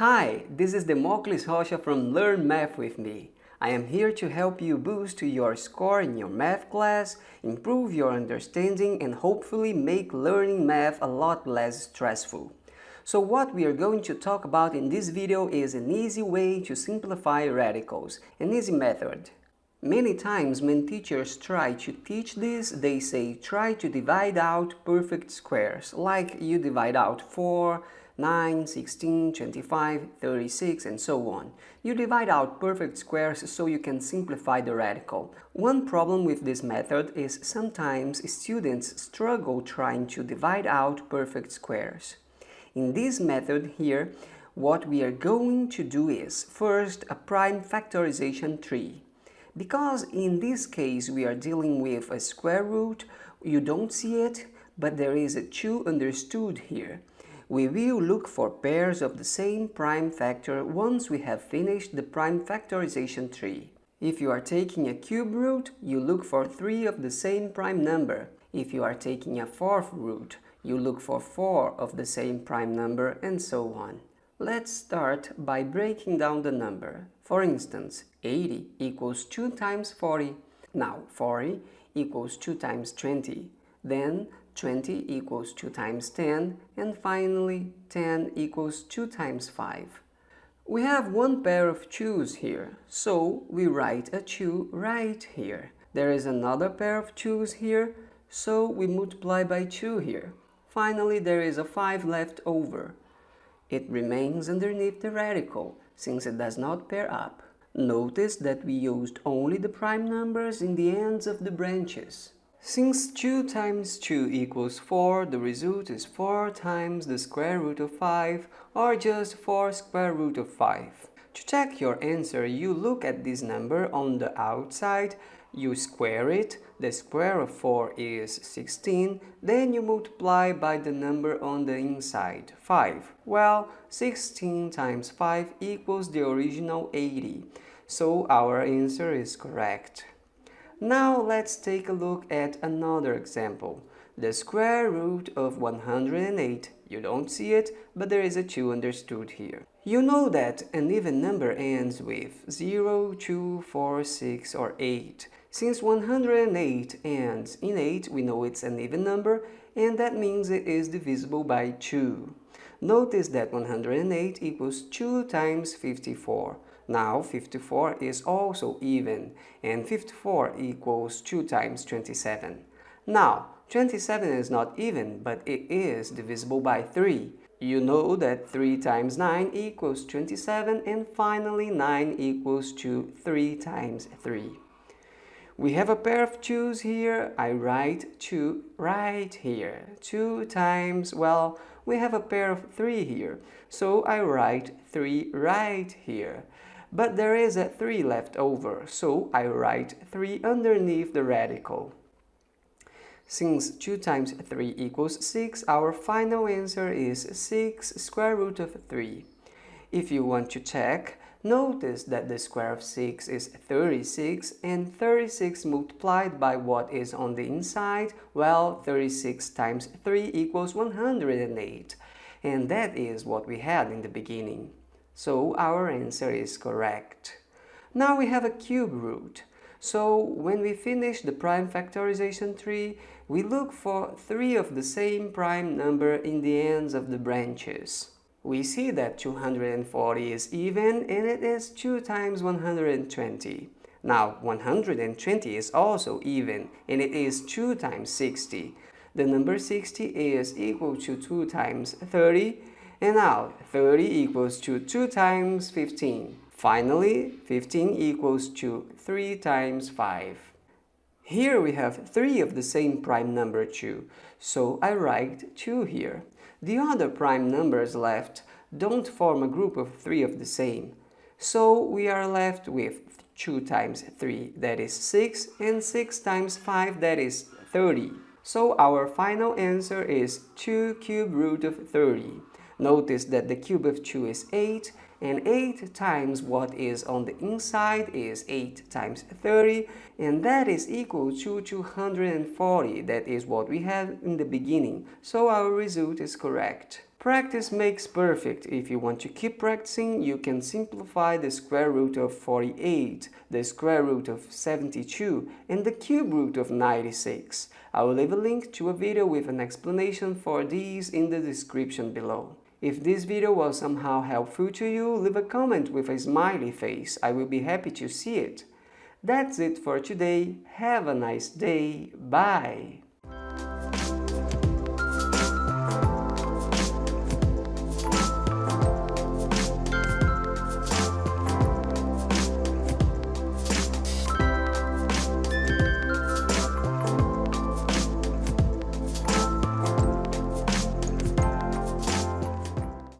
Hi, this is Demóclis Rocha from Learn Math with Me. I am here to help you boost your score in your math class, improve your understanding, and hopefully make learning math a lot less stressful. So what we are going to talk about in this video is an easy way to simplify radicals, an easy method. Many times when teachers try to teach this, they say try to divide out perfect squares, like you divide out 4, 9, 16, 25, 36, and so on. You divide out perfect squares so you can simplify the radical. One problem with this method is sometimes students struggle trying to divide out perfect squares. In this method here, what we are going to do is, first, a prime factorization tree. Because in this case we are dealing with a square root, you don't see it, but there is a 2 understood here. We will look for pairs of the same prime factor once we have finished the prime factorization tree. If you are taking a cube root, you look for 3 of the same prime number. If you are taking a fourth root, you look for 4 of the same prime number, and so on. Let's start by breaking down the number. For instance, 80 equals 2 times 40. Now 40 equals 2 times 20. Then 20 equals 2 times 10. And finally 10 equals 2 times 5. We have one pair of 2's here, so we write a 2 right here. There is another pair of 2's here, so we multiply by 2 here. Finally, there is a 5 left over. It remains underneath the radical, since it does not pair up. Notice that we used only the prime numbers in the ends of the branches. Since 2 times 2 equals 4, the result is 4 times the square root of 5, or just 4 square root of 5. To check your answer, you look at this number on the outside, you square it, the square of 4 is 16, then you multiply by the number on the inside, 5. Well, 16 times 5 equals the original 80, so our answer is correct. Now let's take a look at another example. The square root of 108. You don't see it, but there is a 2 understood here. You know that an even number ends with 0, 2, 4, 6, or 8. Since 108 ends in 8, we know it's an even number, and that means it is divisible by 2. Notice that 108 equals 2 times 54. Now 54 is also even, and 54 equals 2 times 27. Now, 27 is not even, but it is divisible by 3. You know that 3 times 9 equals 27, and finally 9 equals to 3 times 3. We have a pair of 2's here. I write 2 right here. 2 times, well, we have a pair of 3 here, so I write 3 right here. But there is a 3 left over, so I write 3 underneath the radical. Since 2 times 3 equals 6, our final answer is 6 square root of 3. If you want to check, notice that the square of 6 is 36, and 36 multiplied by what is on the inside, well, 36 times 3 equals 108. And that is what we had in the beginning. So our answer is correct. Now we have a cube root. So when we finish the prime factorization tree, we look for 3 of the same prime number in the ends of the branches. We see that 240 is even, and it is 2 times 120. Now 120 is also even, and it is 2 times 60. The number 60 is equal to 2 times 30, and now 30 equals to 2 times 15. Finally, 15 equals to 3 times 5. Here we have 3 of the same prime number 2, so I write 2 here. The other prime numbers left don't form a group of 3 of the same, so we are left with 2 times 3, that is 6, and 6 times 5, that is 30. So our final answer is 2 cube root of 30. Notice that the cube of 2 is 8, and 8 times what is on the inside is 8 times 30, and that is equal to 240. That is what we had in the beginning, so our result is correct. Practice makes perfect. If you want to keep practicing, you can simplify the square root of 48, the square root of 72, and the cube root of 96. I will leave a link to a video with an explanation for these in the description below. If this video was somehow helpful to you, leave a comment with a smiley face. I will be happy to see it. That's it for today. Have a nice day. Bye!